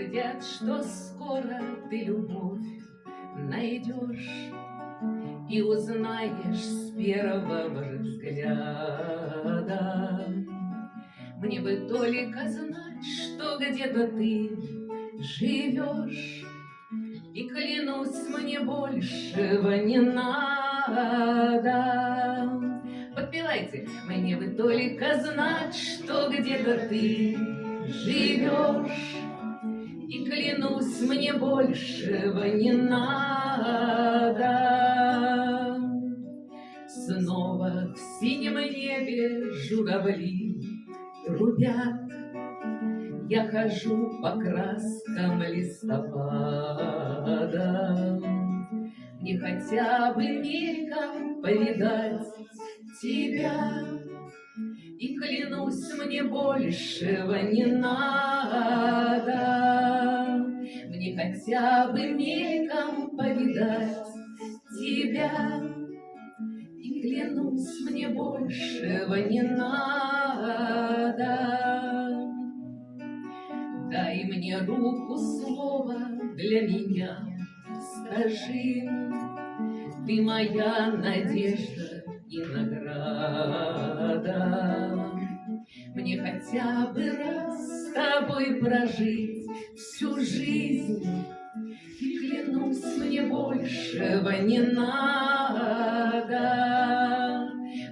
твердят, что скоро ты любовь найдешь и узнаешь с первого взгляда. Мне бы только знать, что где-то ты живешь, и клянусь, мне большего не надо. Подпевайте. Мне бы только знать, что где-то ты живешь, и клянусь, мне большего не надо. Снова в синем небе журавли трубят, я хожу по краскам листопада. Мне хотя бы мельком повидать тебя, и клянусь, мне большего не надо. Мне хотя бы мельком повидать тебя, и клянусь, мне большего не надо. Дай мне руку, слово для меня скажи, ты моя надежда и награда. Мне хотя бы раз с тобой прожить всю жизнь, и клянусь, мне большего не надо.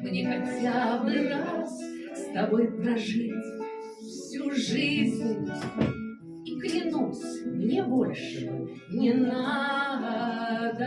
Мне хотя бы раз с тобой прожить всю жизнь, и клянусь, мне большего не надо.